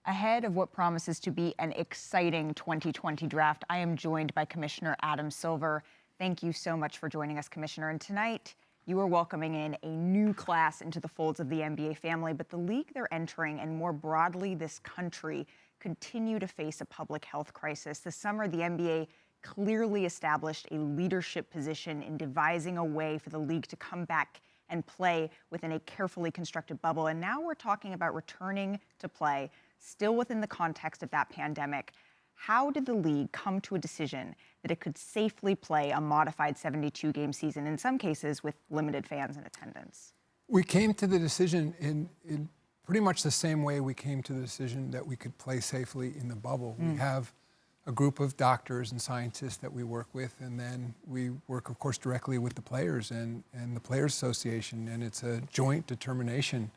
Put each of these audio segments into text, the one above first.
Ahead of what promises to be an exciting 2020 draft, I am joined by Commissioner Adam Silver. Thank you so much for joining us, Commissioner. And tonight, you are welcoming in a new class into the folds of the NBA family, but the league they're entering, and more broadly this country, continue to face a public health crisis. This summer, the NBA clearly established a leadership position in devising a way for the league to come back and play within a carefully constructed bubble. And now we're talking about returning to play, still within the context of that pandemic. How did the league come to a decision that it could safely play a modified 72-game season, in some cases with limited fans in attendance? We came to the decision in pretty much the same way we came to the decision that we could play safely in the bubble. We have a group of doctors and scientists that we work with, and then we work, of course, directly with the players and the Players Association, and it's a joint determination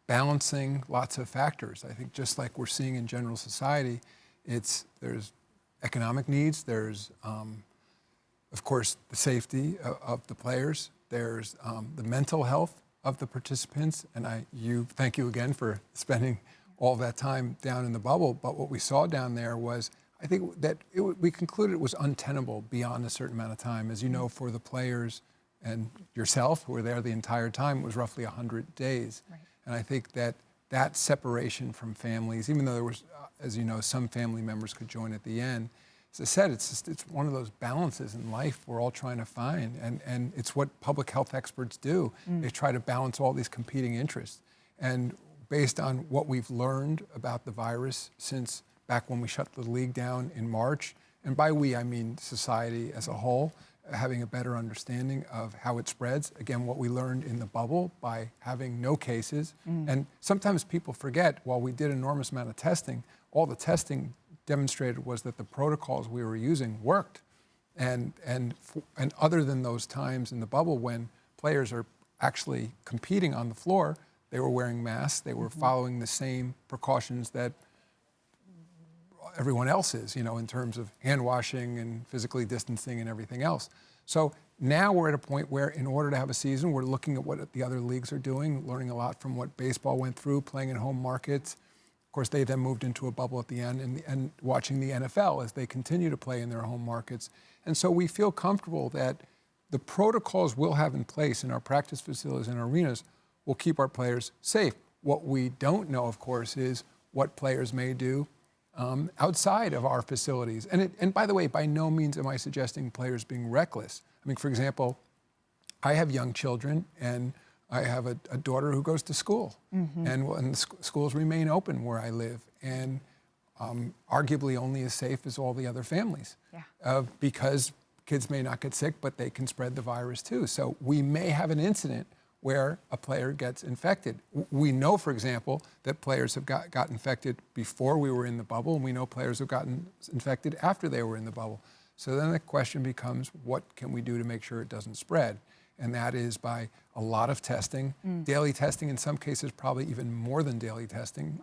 balancing lots of factors. I think just like we're seeing in general society, there's economic needs, there's, of course, the safety of the players, there's the mental health of the participants, and thank you again for spending all that time down in the bubble. But what we saw down there was, I think that we concluded it was untenable beyond a certain amount of time. As you know, for the players and yourself, who were there the entire time, it was roughly 100 days. Right. And I think that separation from families, even though there was, as you know, some family members could join at the end, as I said, it's one of those balances in life we're all trying to find, and it's what public health experts do. They try to balance all these competing interests. And based on what we've learned about the virus since back when we shut the league down in March, and by we I mean society as a whole, having a better understanding of how it spreads. Again, what we learned in the bubble by having no cases. And sometimes people forget, while we did an enormous amount of testing, all the testing demonstrated was that the protocols we were using worked. And other than those times in the bubble when players are actually competing on the floor, they were wearing masks, they were following the same precautions that everyone else is, in terms of hand washing and physically distancing and everything else. So now we're at a point where, in order to have a season, we're looking at what the other leagues are doing, learning a lot from what baseball went through, playing in home markets. Of course, they then moved into a bubble at the end, and watching the NFL as they continue to play in their home markets. And so we feel comfortable that the protocols we'll have in place in our practice facilities and arenas will keep our players safe. What we don't know, of course, is what players may do outside of our facilities. And by the way, by no means am I suggesting players being reckless. I mean, for example, I have young children, and I have a daughter who goes to school, and the schools remain open where I live, and arguably only as safe as all the other families, because kids may not get sick, but they can spread the virus too. So we may have an incident where a player gets infected. We know, for example, that players have got infected before we were in the bubble, and we know players have gotten infected after they were in the bubble. So then the question becomes, what can we do to make sure it doesn't spread? And that is by a lot of testing, daily testing, in some cases probably even more than daily testing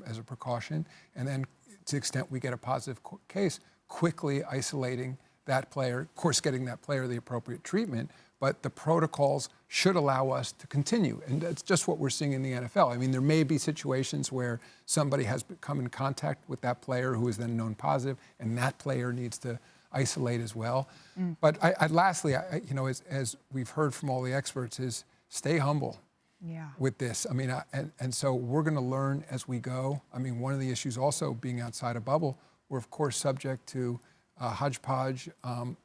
as a precaution. And then to the extent we get a positive case, quickly isolating that player, of course getting that player the appropriate treatment, but the protocols should allow us to continue. And that's just what we're seeing in the NFL. I mean, there may be situations where somebody has come in contact with that player who is then known positive, and that player needs to isolate as well. But lastly, as we've heard from all the experts, is stay humble with this. I mean, and so we're going to learn as we go. I mean, one of the issues also being outside a bubble, we're of course subject to hodgepodge,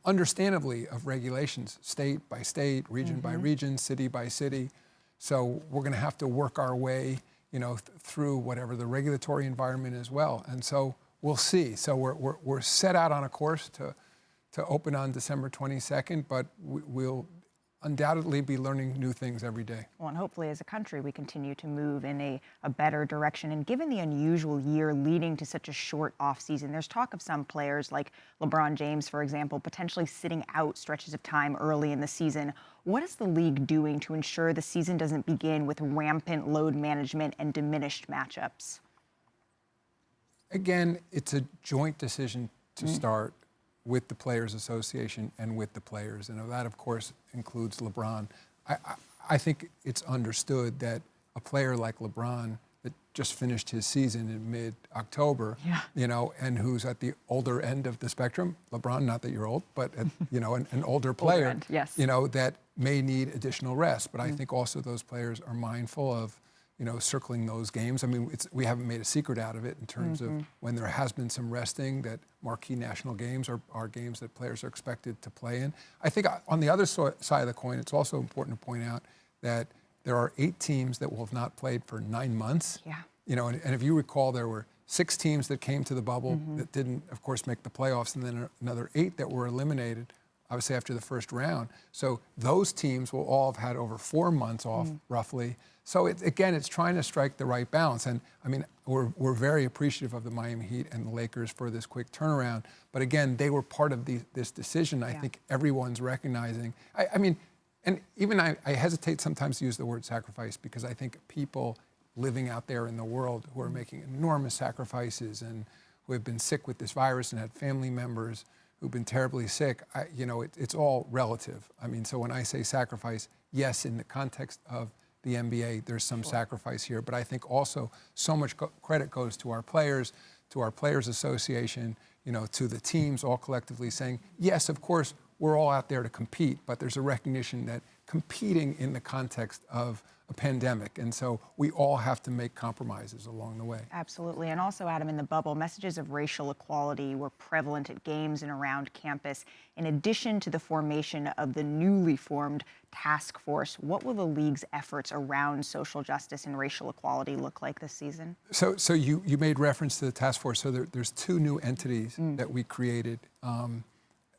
understandably, of regulations, state by state, region by region, city by city. So we're going to have to work our way, through whatever the regulatory environment as well. And so we'll see. So we're set out on a course to open on December 22nd, but we'll undoubtedly be learning new things every day. Well, and hopefully as a country, we continue to move in a better direction. And given the unusual year leading to such a short offseason, there's talk of some players like LeBron James, for example, potentially sitting out stretches of time early in the season. What is the league doing to ensure the season doesn't begin with rampant load management and diminished matchups? Again, it's a joint decision to start with the Players Association and with the players. And that, of course, includes LeBron. I think it's understood that a player like LeBron that just finished his season in mid-October, you know, and who's at the older end of the spectrum. LeBron, not that you're old, but you know, an older player, end, yes. you know, that may need additional rest. But I think also those players are mindful of, you know, circling those games. I mean, we haven't made a secret out of it in terms of when there has been some resting, that marquee national games are games that players are expected to play in. I think on the other side of the coin, it's also important to point out that there are 8 teams that will have not played for 9 months. Yeah. You know, and if you recall, there were 6 teams that came to the bubble that didn't, of course, make the playoffs, and then another 8 that were eliminated, obviously after the first round. So those teams will all have had over 4 months off, roughly. So again, it's trying to strike the right balance. And I mean, we're very appreciative of the Miami Heat and the Lakers for this quick turnaround. But again, they were part of this decision. I think everyone's recognizing. I mean, and even I hesitate sometimes to use the word sacrifice, because I think people living out there in the world who are making enormous sacrifices and who have been sick with this virus and had family members who've been terribly sick, you know, it's all relative. I mean, so when I say sacrifice, yes, in the context of the NBA, there's some sacrifice here, but I think also so much credit goes to our Players Association, you know, to the teams all collectively saying, yes, of course, we're all out there to compete, but there's a recognition that competing in the context of a pandemic, and so we all have to make compromises along the way. Absolutely. And also, Adam, in the bubble, messages of racial equality were prevalent at games and around campus. In addition to the formation of the newly formed task force, what will the league's efforts around social justice and racial equality look like this season? So you made reference to the task force. So there's 2 new entities that we created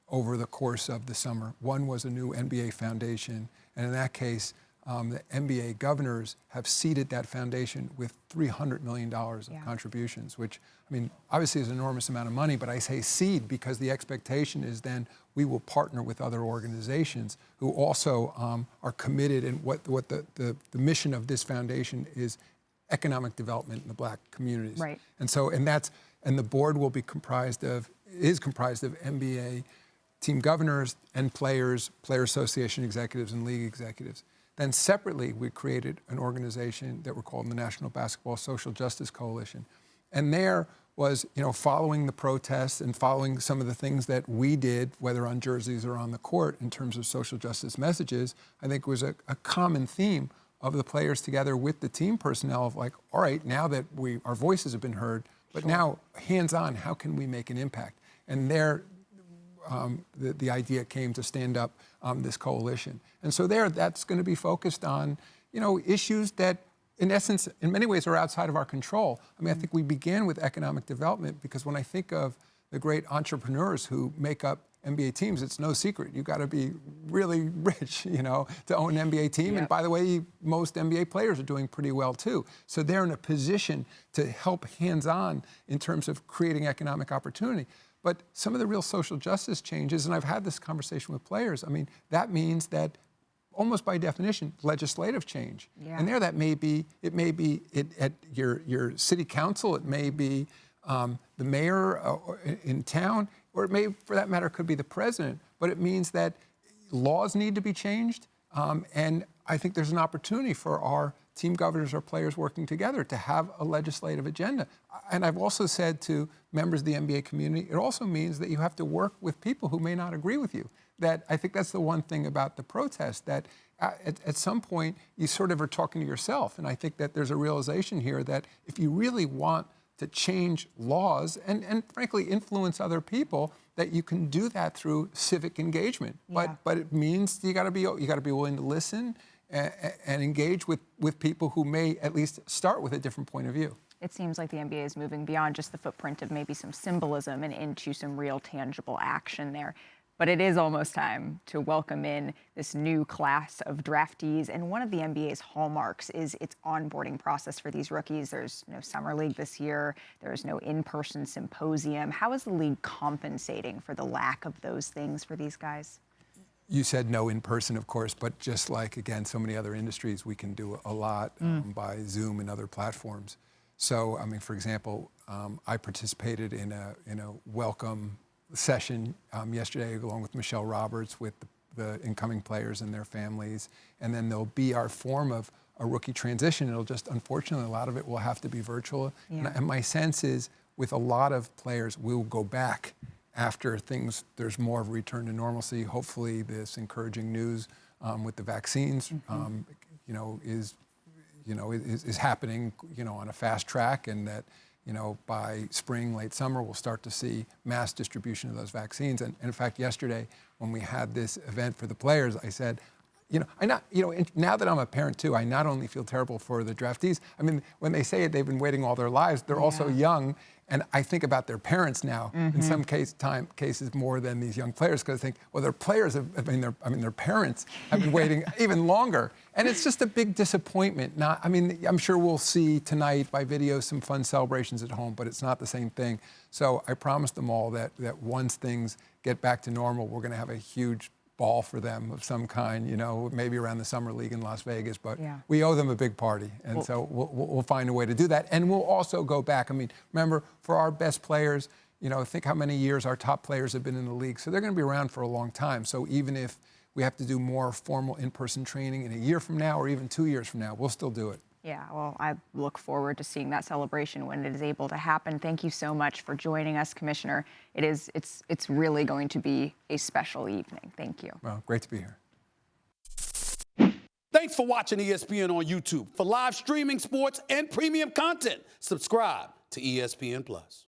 over the course of the summer. One was a new NBA foundation, and in that case, the NBA governors have seeded that foundation with $300 million of contributions, which, I mean, obviously is an enormous amount of money, but I say seed because the expectation is then we will partner with other organizations who also are committed, and what the mission of this foundation is economic development in the Black communities. Right. And so, and the board will be comprised of NBA team governors and players, player association executives, and league executives. Then separately, we created an organization that we're calling the National Basketball Social Justice Coalition. And there was, you know, following the protests and following some of the things that we did, whether on jerseys or on the court, in terms of social justice messages, I think was a common theme of the players together with the team personnel of like, all right, now that our voices have been heard, but now hands-on, how can we make an impact? And there, the idea came to stand up this coalition. And so that's going to be focused on, you know, issues that, in essence, in many ways are outside of our control. I mean, I think we began with economic development because when I think of the great entrepreneurs who make up NBA teams, it's no secret. You've got to be really rich, you know, to own an NBA team. Yep. And by the way, most NBA players are doing pretty well too. So they're in a position to help hands-on in terms of creating economic opportunity. But some of the real social justice changes, and I've had this conversation with players, I mean, that means that almost by definition, legislative change. Yeah. And it may be at your city council, it may be the mayor in town, or it may, for that matter, could be the president. But it means that laws need to be changed. And I think there's an opportunity for our team governors or players working together to have a legislative agenda. And I've also said to members of the NBA community, it also means that you have to work with people who may not agree with you. That I think that's the one thing about the protest, that at some point you sort of are talking to yourself. And I think that there's a realization here that if you really want to change laws and frankly influence other people, that you can do that through civic engagement. Yeah. But it means you got to be willing to listen and engage with people who may at least start with a different point of view. It seems like the NBA is moving beyond just the footprint of maybe some symbolism and into some real tangible action there. But it is almost time to welcome in this new class of draftees. And one of the NBA's hallmarks is its onboarding process for these rookies. There's no summer league this year. There's no in-person symposium. How is the league compensating for the lack of those things for these guys? You said no in person, of course, but just like, again, so many other industries, we can do a lot by Zoom and other platforms. So, I mean, for example, I participated in a welcome session yesterday along with Michelle Roberts with the incoming players and their families. And then there'll be our form of a rookie transition. It'll just, unfortunately, a lot of it will have to be virtual. Yeah. And my sense is, with a lot of players, we'll go back after there's more of a return to normalcy. Hopefully, this encouraging news with the vaccines, is happening, on a fast track, and that, by spring, late summer, we'll start to see mass distribution of those vaccines. And in fact, yesterday, when we had this event for the players, I said, now that I'm a parent too, I not only feel terrible for the draftees. I mean, when they say it, they've been waiting all their lives. They're also young, and I think about their parents now. In some cases more than these young players, because I think, well, their players their parents have been waiting even longer, and it's just a big disappointment. I'm sure we'll see tonight by video some fun celebrations at home, but it's not the same thing. So I promised them all that once things get back to normal, we're going to have a huge ball for them of some kind, maybe around the Summer League in Las Vegas, but we owe them a big party. And so we'll find a way to do that. And we'll also go back. I mean, remember, for our best players, think how many years our top players have been in the league. So they're going to be around for a long time. So even if we have to do more formal in-person training in a year from now or even 2 years from now, we'll still do it. Yeah, well, I look forward to seeing that celebration when it is able to happen. Thank you so much for joining us, Commissioner. It's really going to be a special evening. Thank you. Well, great to be here. Thanks for watching ESPN on YouTube. For live streaming, sports, and premium content, subscribe to ESPN+.